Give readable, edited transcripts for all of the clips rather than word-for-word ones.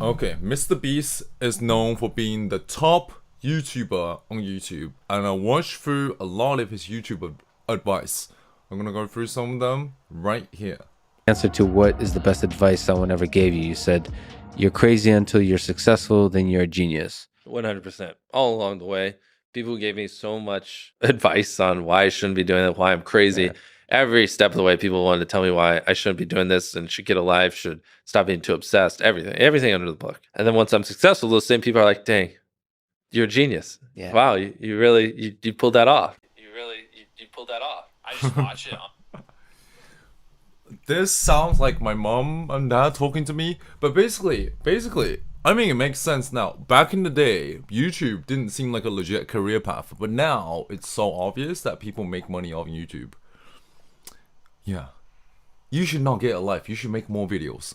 Okay, Mr. Beast is known for being the top YouTuber on YouTube, and I watched through a lot of his YouTube advice. I'm gonna go through some of them right here. Answer to what is the best advice someone ever gave you. You said, you're crazy until you're successful, then you're a genius. 100%. All along the way, people gave me so much advice on why I shouldn't be doing it, why I'm crazy. Yeah. Every step of the way, people wanted to tell me why I shouldn't be doing this and should get a life, should stop being too obsessed, everything under the book. And then once I'm successful, those same people are like, dang, you're a genius. Yeah. Wow, you really pulled that off. You pulled that off. I just watch it. This sounds like my mom and dad talking to me, but basically, I mean, it makes sense now. Back in the day, YouTube didn't seem like a legit career path, but now it's so obvious that people make money off YouTube. Yeah. You should not get a life. You should make more videos.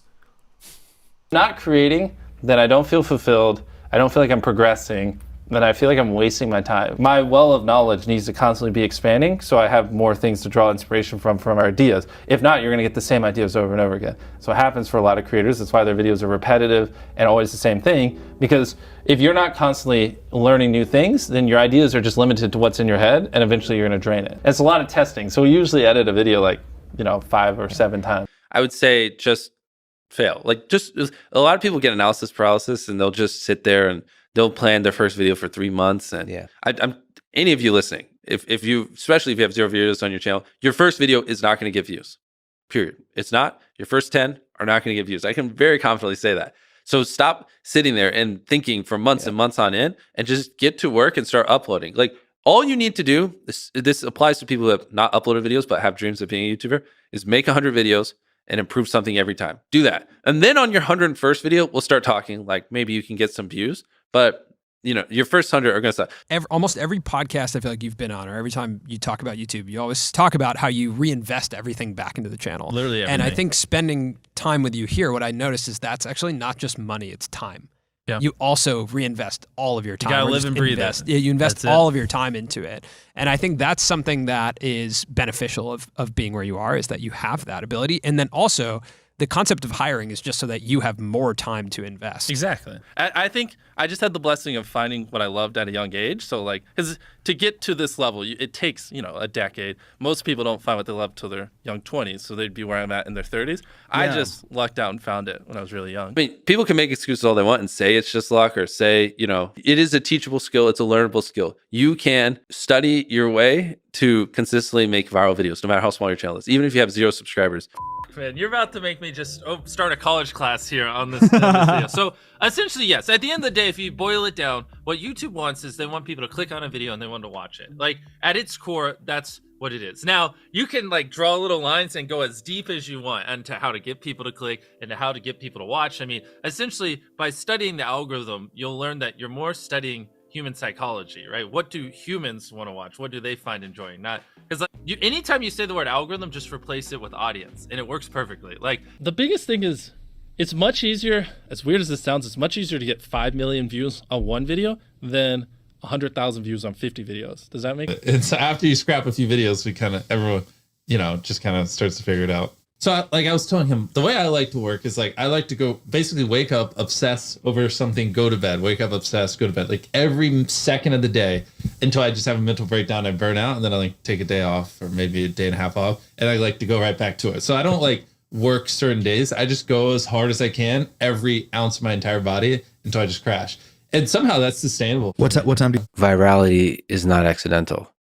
Not creating, then I don't feel fulfilled. I don't feel like I'm progressing. Then I feel like I'm wasting my time. My well of knowledge needs to constantly be expanding, so I have more things to draw inspiration from our ideas. If not, you're gonna get the same ideas over and over again. So it happens for a lot of creators. That's why their videos are repetitive and always the same thing. Because if you're not constantly learning new things, then your ideas are just limited to what's in your head, and eventually you're gonna drain it. It's a lot of testing. So we usually edit a video like, 5 or 7 times. I would say just fail. Like, just a lot of people get analysis paralysis and they'll just sit there and they'll plan their first video for 3 months. And Yeah. I'm any of you listening, if you, especially if you have 0 videos on your channel, your first video is not going to get views. Period. It's not. Your first 10 are not going to get views. I can very confidently say that. So stop sitting there and thinking for months and months on end, and just get to work and start uploading. Like, all you need to do, this applies to people who have not uploaded videos but have dreams of being a YouTuber, is make 100 videos and improve something every time. Do that. And then on your 101st video, we'll start talking, like maybe you can get some views, but your first 100 are going to suck. Almost every podcast I feel like you've been on, or every time you talk about YouTube, you always talk about how you reinvest everything back into the channel. Literally everything. And I think spending time with you here, what I noticed is that's actually not just money, it's time. Yeah. You also reinvest all of your time. You gotta or live just and breathe invest. it. Yeah, you invest That's it. all of your time into it. And I think that's something that is beneficial of being where you are, is that you have that ability. And then also, the concept of hiring is just so that you have more time to invest. Exactly. I think I just had the blessing of finding what I loved at a young age. So because to get to this level, it takes, a decade. Most people don't find what they love till their young 20s. So they'd be where I'm at in their 30s. I just lucked out and found it when I was really young. I mean, people can make excuses all they want and say it's just luck, or say, it is a teachable skill. It's a learnable skill. You can study your way to consistently make viral videos, no matter how small your channel is, even if you have 0 subscribers. Man, you're about to make me just start a college class here on this video. So essentially, yes, at the end of the day, if you boil it down, what YouTube wants is they want people to click on a video and they want to watch it. Like, at its core, that's what it is. Now, you can draw little lines and go as deep as you want into how to get people to click and how to get people to watch. I mean, essentially, by studying the algorithm, you'll learn that you're more studying human psychology, right? What do humans want to watch? What do they find enjoying? Not because anytime you say the word algorithm, just replace it with audience, and it works perfectly. Like, the biggest thing is, it's much easier, as weird as this sounds, it's much easier to get 5 million views on one video than 100,000 views on 50 videos. Does that make sense? It's after you scrap a few videos, everyone, just kind of starts to figure it out. So I was telling him, the way I like to work is I like to go basically wake up, obsess over something, go to bed, wake up, obsess, go to bed, every second of the day until I just have a mental breakdown, I burn out, and then I take a day off or maybe a day and a half off, and I like to go right back to it. So I don't work certain days. I just go as hard as I can, every ounce of my entire body, until I just crash. And somehow that's sustainable. What time do you... Virality is not accidental.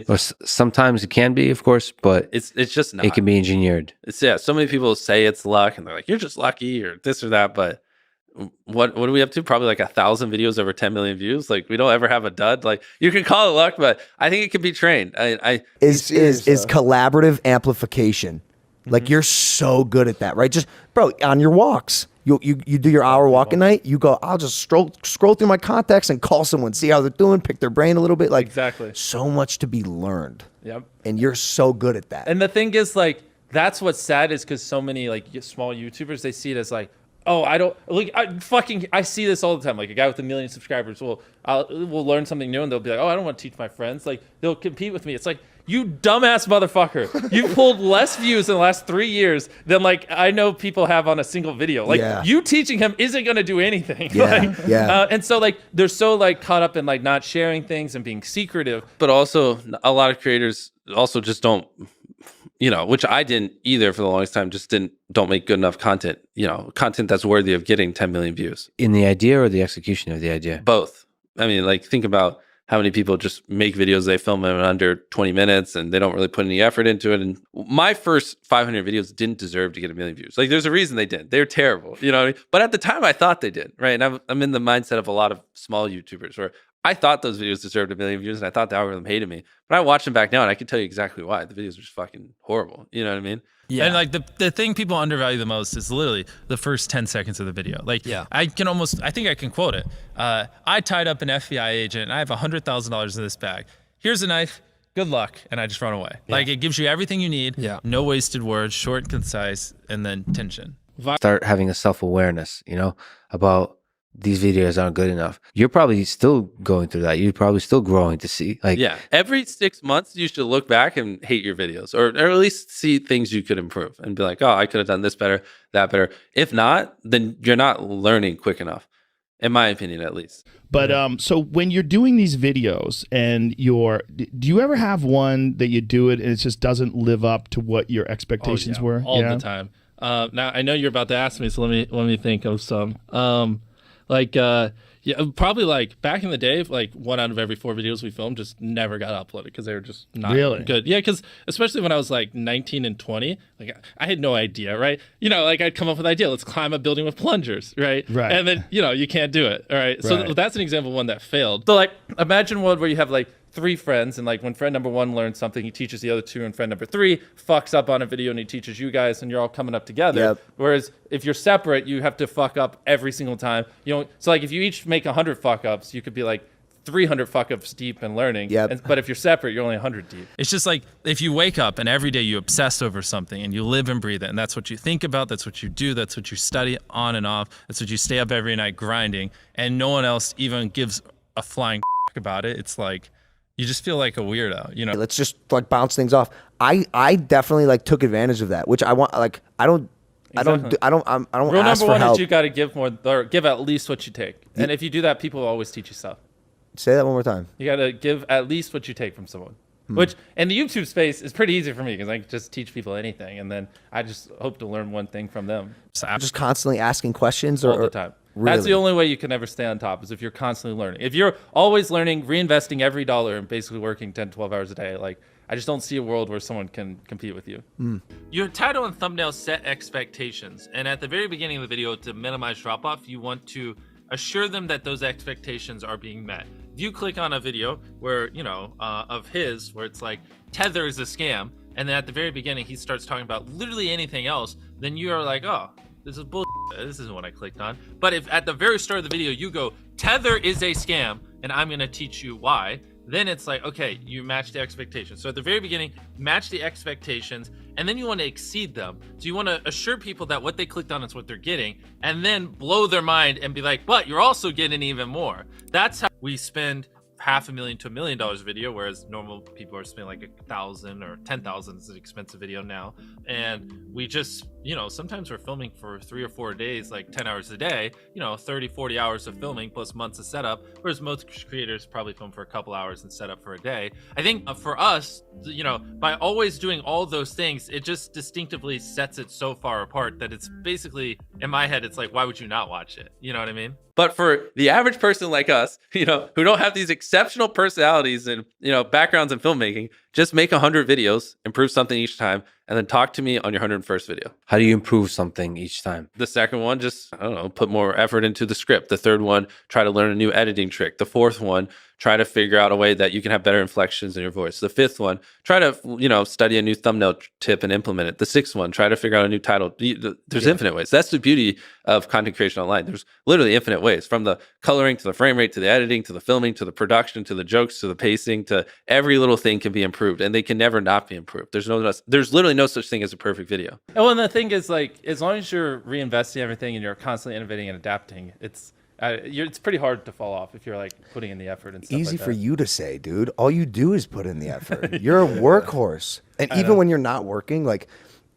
Or sometimes it can be, of course, but It's just not. it can be engineered. So many people say it's luck and they're like, you're just lucky or this or that. But what are we up to? Probably 1,000 videos over 10 million views. We don't ever have a dud. You can call it luck, but I think it can be trained. Is collaborative amplification. You're so good at that, right? Just, bro, on your walks, you do your hour walk a night, you go, I'll just scroll through my contacts and call someone, see how they're doing, pick their brain a little bit. Exactly. So much to be learned. Yep. And you're so good at that. And the thing is, that's what's sad, is because so many small YouTubers, they see it as oh, I don't I see this all the time. A guy with 1 million subscribers will learn something new and they'll be like, oh, I don't want to teach my friends. They'll compete with me. It's you dumbass motherfucker. You've pulled less views in the last 3 years than like I know people have on a single video. Like you teaching him isn't going to do anything. And so like they're so like caught up in like not sharing things and being secretive. But also a lot of creators also just don't, you know, which I didn't either for the longest time, just don't make good enough content, you know, content that's worthy of getting 10 million views. In the idea or the execution of the idea? Both. I mean, like think about how many people just make videos, they film them in under 20 minutes and they don't really put any effort into it. And my first 500 videos didn't deserve to get 1 million views. Like there's a reason they didn't. They're terrible, you know what I mean? But at the time I thought they did, right? And I'm in the mindset of a lot of small YouTubers where I thought those videos deserved 1 million views and I thought the algorithm hated me. But I watch them back now and I can tell you exactly why. The videos are just fucking horrible. You know what I mean? Yeah. And like the thing people undervalue the most is literally the first 10 seconds of the video. Like I think I can quote it. I tied up an FBI agent and I have $100,000 in this bag. Here's a knife. Good luck. And I just run away. Like it gives you everything you need. No wasted words, short and concise, and then tension. Start having a self-awareness, you know, about these videos aren't good enough. You're probably still going through that. You're probably still growing to see. Like, every 6 months you should look back and hate your videos, or at least see things you could improve and be like, oh, I could have done this better, that better. If not, then you're not learning quick enough, in my opinion, at least. But so when you're doing these videos and do you ever have one that you do it and it just doesn't live up to what your expectations were? All the time. Now I know you're about to ask me, so let me think of some. Probably like back in the day, like 1 out of every 4 videos we filmed just never got uploaded because they were just not good. Yeah, because especially when I was like 19 and 20, like I had no idea, right? You know, like I'd come up with an idea, let's climb a building with plungers, right? And then, you know, you can't do it, all right? So that's an example of one that failed. So like imagine one where you have like 3 friends, and like when friend number 1 learns something, he teaches the other 2, and friend number 3 fucks up on a video and he teaches you guys, and you're all coming up together. Whereas if you're separate, you have to fuck up every single time. You know, so like if you each make 100 fuck ups, you could be like 300 fuck ups deep and learning. But if you're separate, you're only 100 deep. It's just like if you wake up and every day you obsess over something and you live and breathe it, and that's what you think about, that's what you do, that's what you study on and off, that's what you stay up every night grinding, and no one else even gives a flying about it. It's like you just feel like a weirdo, you know. Let's just like bounce things off. I definitely like took advantage of that, which I want. Like I don't Rule ask number for 1 help. is you got to give more, or give at least what you take. And if you do that, people will always teach you stuff. Say that one more time. You got to give at least what you take from someone. Which in the YouTube space is pretty easy for me because I can just teach people anything, and then I just hope to learn one thing from them. So I'm just constantly asking questions all the time. Really? That's the only way you can ever stay on top, is if you're constantly learning. If you're always learning, reinvesting every dollar, and basically working 10, 12 hours a day, like I just don't see a world where someone can compete with you. Your title and thumbnail set expectations, and at the very beginning of the video, to minimize drop off, you want to assure them that those expectations are being met. If you click on a video where, you know, of his, where it's like Tether is a scam, and then at the very beginning he starts talking about literally anything else, then you are like, oh, this is bullshit. This isn't what I clicked on. But if at the very start of the video you go, Tether is a scam, and I'm gonna teach you why, then it's like, okay, you match the expectations. So at the very beginning, match the expectations, and then you want to exceed them. So you want to assure people that what they clicked on is what they're getting, and then blow their mind and be like, but you're also getting even more. That's how we spend $500,000 to $1 million video, whereas normal people are spending like 1,000 or 10,000 is an expensive video now. And we just, you know, sometimes we're filming for 3 or 4 days, like 10 hours a day, you know, 30, 40 hours of filming plus months of setup, whereas most creators probably film for a couple hours and set up for a day. I think for us, you know, by always doing all those things, it just distinctively sets it so far apart that it's basically, in my head, it's like, why would you not watch it? You know what I mean? But for the average person like us, you know, who don't have these exceptional personalities and, you know, backgrounds in filmmaking, just make 100 videos, improve something each time, and then talk to me on your 101st video. How do you improve something each time? The second one, just, I don't know, put more effort into the script. The third one, try to learn a new editing trick. The fourth one, try to figure out a way that you can have better inflections in your voice. The fifth one, try to, you know, study a new thumbnail tip and implement it. The sixth one, try to figure out a new title. There's infinite ways. That's the beauty of content creation online. There's literally infinite ways, from the coloring to the frame rate, to the editing, to the filming, to the production, to the jokes, to the pacing, to every little thing can be improved, and they can never not be improved. There's literally no such thing as a perfect video. And well, the thing is, like, as long as you're reinvesting everything and you're constantly innovating and adapting, It's pretty hard to fall off if you're like putting in the effort and stuff. Easy like for that. you to say, dude. All you do is put in the effort. You're a workhorse. And even when you're not working, like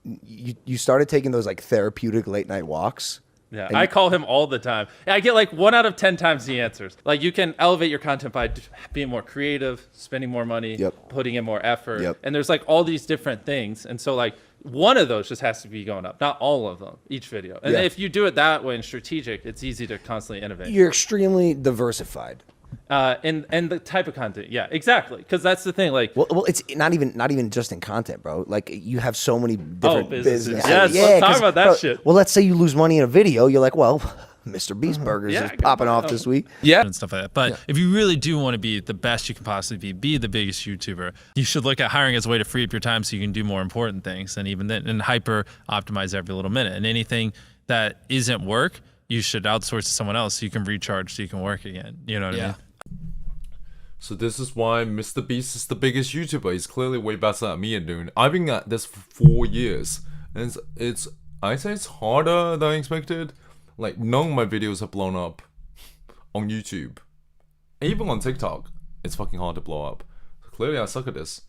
you started taking those like therapeutic late night walks. Yeah, I call him all the time. I get like 1 out of 10 times the answers. Like you can elevate your content by being more creative, spending more money, putting in more effort. And there's like all these different things. And so like one of those just has to be going up, not all of them, each video. And if you do it that way and strategic, it's easy to constantly innovate. You're extremely diversified. And the type of content, exactly, because that's the thing. Like, well, it's not even just in content, bro. Like you have so many different businesses. Yes, let's talk about that shit. Well, let's say you lose money in a video, you're like, well, Mr. Beast Burgers is popping off this week. And stuff like that. But if you really do want to be the best you can possibly be the biggest YouTuber, you should look at hiring as a way to free up your time so you can do more important things, and even then, and hyper optimize every little minute. And anything that isn't work, you should outsource to someone else so you can recharge so you can work again. You know what I mean? So this is why Mr. Beast is the biggest YouTuber. He's clearly way better than me and doing. I've been at this for 4 years, and I say it's harder than I expected. Like none of my videos have blown up on YouTube, even on TikTok. It's fucking hard to blow up. Clearly, I suck at this.